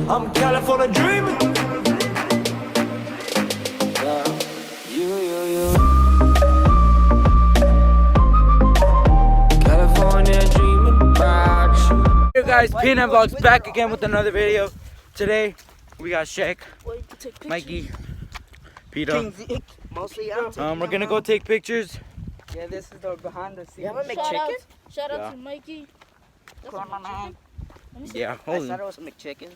I'm California dreaming. California dreaming about you. Hey guys, P&M Vlogs back again with another video. Today we got Shaq, Mikey, Peter. Mostly We're gonna go take pictures. Yeah, this is the behind the scenes. You have a McChicken? Shout out Yeah. to Mikey. That's a Come on, man. Let me see. Yeah, I hold thought on. it was McChicken.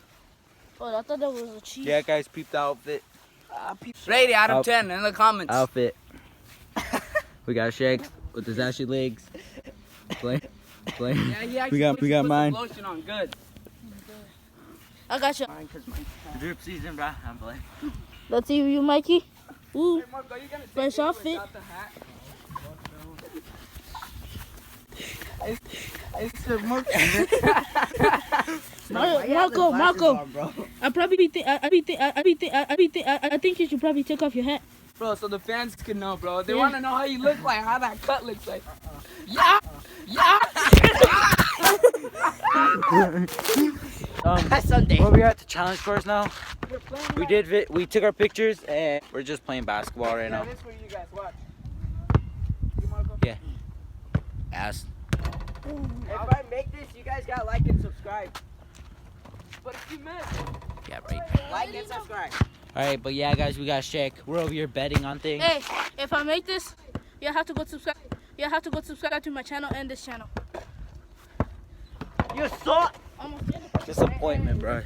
Oh, I thought that was a cheese. Yeah, guys, peep the outfit. Rate it out Up. of 10 in the comments. Outfit. We got Shaq with his ashy legs. Play. Yeah, We got mine. Lotion on, good. I got you. Drip season, bro. I'm playing. Let's see you, Mikey. Ooh, fresh outfit. Marco. I think you should probably take off your hat. Bro, so the fans can know, bro. They want to know how you look like, how that cut looks like. Yeah! Sunday. Well, we're at the challenge course now. We took our pictures and we're just playing basketball right now. This is for you guys, watch. Yeah. Ass. If I make this, you guys gotta like and subscribe. But if you miss, Yeah, right. like and subscribe. Alright, but yeah, guys, we got Shaq. We're over here betting on things. Hey, if I make this, you have to go subscribe. You have to go subscribe to my channel and this channel. You saw. Almost did it. Disappointment, bro.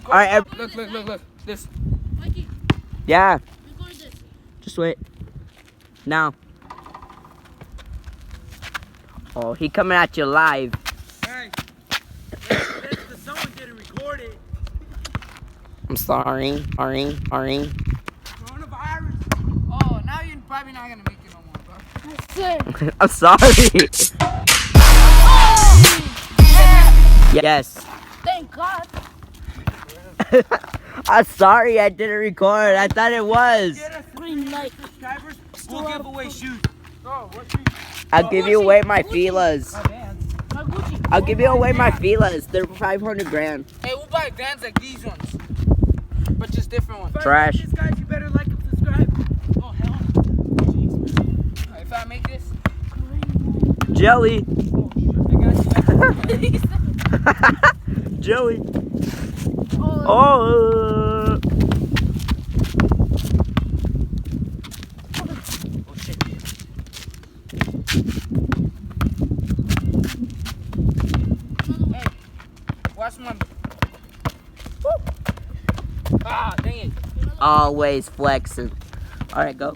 Alright, look. This. Mikey, Yeah, record this. just wait. Now. Oh, he coming at you live. Hey, someone didn't record it. I'm sorry. Coronavirus. Oh, now you're probably not gonna make it no more, bro. Sir. I'm sorry. Yes. Thank God. I'm sorry I didn't record. I thought it was. Green light. Subscribers, we'll give away shoes. I'll give you away my feelers. My Gucci. I'll give you away my feelers. They're 500 grand. Hey, we'll buy vans like these ones, but just different ones. Trash. These guys, you better like and subscribe. Oh hell no! If I make this, Jelly. I got you. Jelly. Oh, Oh. Oh shit. watch my. Ah, dang it! Always flexing. All right, go.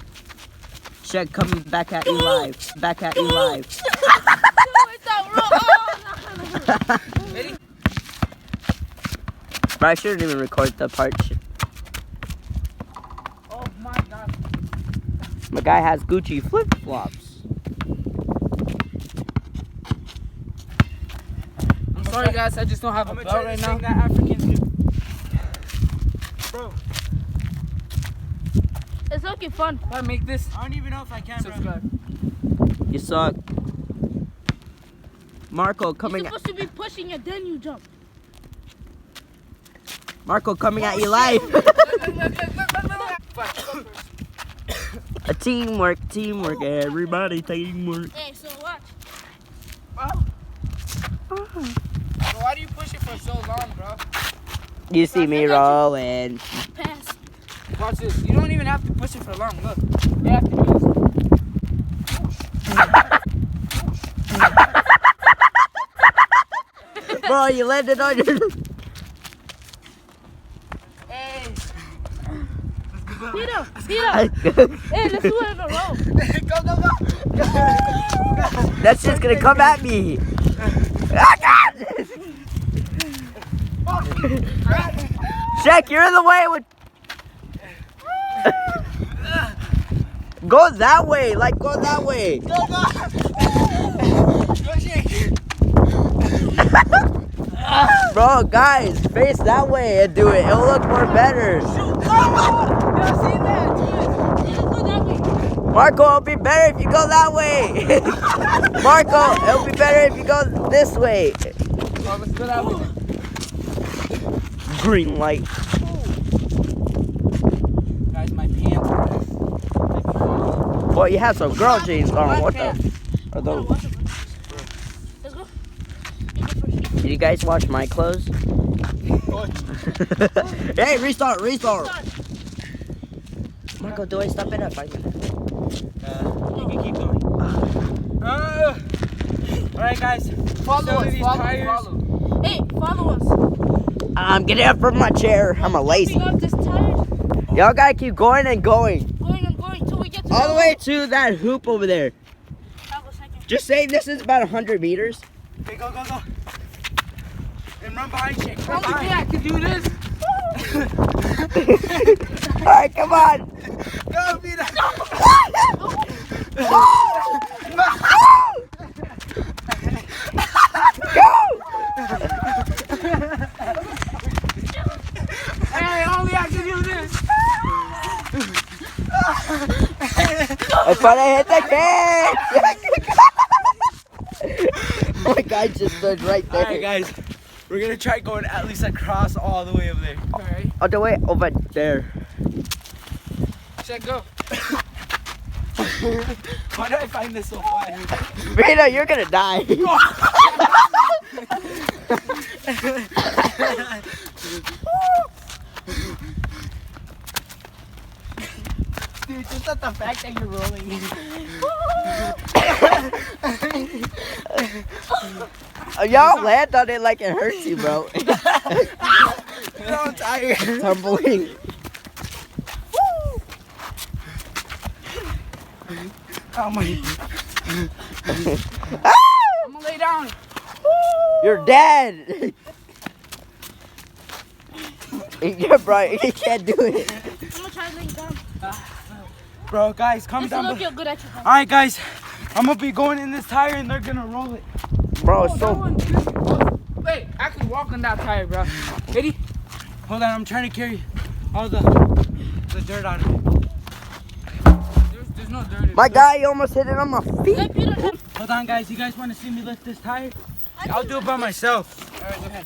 Check coming back at you live. Back at you live. it's not wrong. Ready? But I shouldn't even record the part. Oh my god! My guy has Gucci flip flops. I'm sorry, guys. I just don't have a I'm gonna belt try right to now. sing that African tune. Bro, It's looking fun. If I make this, I don't even know if I can, bro. subscribe. You suck. Marco You're coming. supposed to be pushing and then you jump. Marco coming at you live. A teamwork, everybody teamwork. Hey, so watch. So why do you push it for so long, bro? You see me rolling. Pass. Watch this. You don't even have to push it for long. Look, you have to do this. Bro, you landed on your. Hey, Peter. Hey, let's do it in a row. That's just gonna come at me. Shaq, you're in the way with. Go that way, like go that way. Bro, guys, face that way and do it. It'll look more better. Marco, it'll be better if you go that way. Marco, it'll be better if you go this way. oh, let's go that way. Green light. Guys, my pants are wet. Boy, you have some girl jeans on. What the? Are Gotta those? wash them. Let's go. You go first. Did you guys wash my clothes? Hey, restart. Marco, do I stop it at 5 minutes? You can keep going. Alright, guys. Follow us, these tires. follow. Hey, follow us. I'm getting up from my chair. I'm a lazy. Pick up this tire. Y'all gotta keep going and going. Going till we get to All the way to that hoop over there. I'll go second. Just say this is about 100 meters. Okay, go. And run behind Shake. Run Only behind. me I can do this. Alright, come on. Go, Peter. Hey, only I can do this. That's why I hit the cage. My guy just stood right there. Alright, guys. We're gonna try going at least across all the way over there. Alright, All the way over there. check go. Why do I find this so funny? Vito, you're gonna die. Dude, just at the fact that you're rolling. Y'all land on it like it hurts you, bro. I'm tired. Tumbling. Oh my. I'm gonna lay down. You're dead. Yeah, bro, you can't do it. I'm gonna try laying down. Bro, guys, come This down. will look good at your house. Alright, guys. I'm gonna be going in this tire and they're gonna roll it. Bro, it's so. Wait, I can walk on that tire, bro. Ready? Hold on, I'm trying to carry all the dirt out of it. There's no dirt. My guy, you almost hit it on my feet. Let Peter have. Hold on, guys. You guys want to see me lift this tire? I'll do it by myself. Alright, go ahead.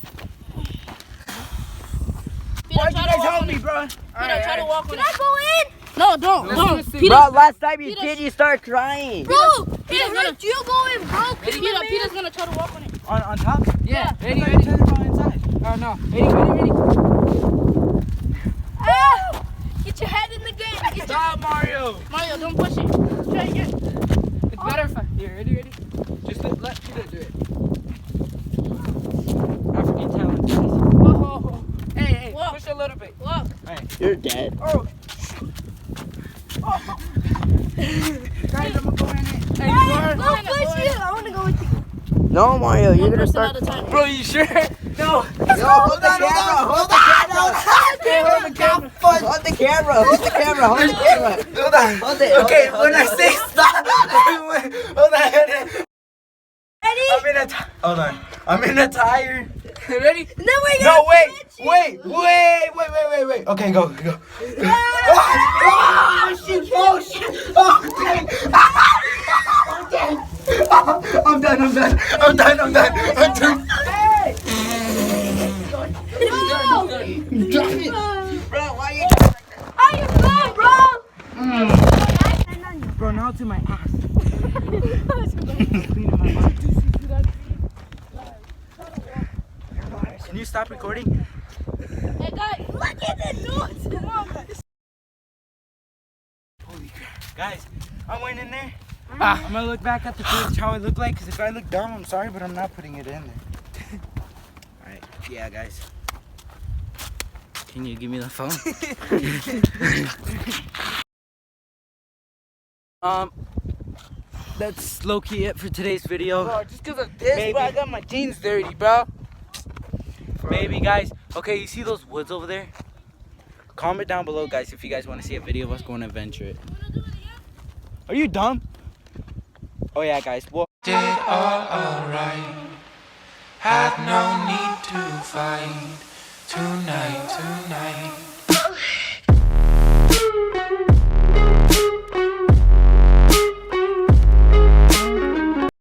Peter, Why'd you try to guys walk help on me, it. bro? Peter, try to walk on it. Can I go in? No, don't. Let's Don't. do this. Peter, Bro, last time you Peter- did, you started crying. Bro, Peter's gonna. You go in, bro. Peter's gonna try to walk on it. On top? Yeah, I ready, thought you ready. said it from inside. Oh, no. Ready. Ah! Get your head in the game. Get your... Stop, Mario. Mario, don't push it. Try again. It's better if I... Here, ready? Just let Peter do it. African talent, guys. Whoa. Hey, Whoa. push a little bit. Walk. You're dead. Oh. Guys, I'm gonna go in it. Hey, Go go push it. I wanna go with you. No, Mario, you're gonna Person start. at a time. Bro, you sure? No. Yo, hold the camera. Hold the camera. Hold the camera. Hold the camera. Hold the camera. Hold on. Hold it. Okay, hold when it, I hold say it. stop. Hold on. I'm in a tire. Hold on. I'm in a tire. Ready? No, wait. Okay, go. Oh, shit. I'm done. Bro, why you? How you feel, bro? Bro, now to my ass. Can you stop recording? Hey, guys, look at the dudes. Come on, guys. Holy crap. Guys, I went in there. I'm gonna look back at the footage how I look like, because if I look dumb, I'm sorry, but I'm not putting it in there. Alright, yeah, guys. Can you give me the phone? That's low-key it for today's video. Bro, just because of this, Maybe. bro, I got my jeans dirty, bro. Maybe, guys. Okay, you see those woods over there? Comment down below, guys, if you guys want to see a video of us going to adventure it. Are you dumb? Oh, yeah, guys. Well, Did all alright, had no need to fight.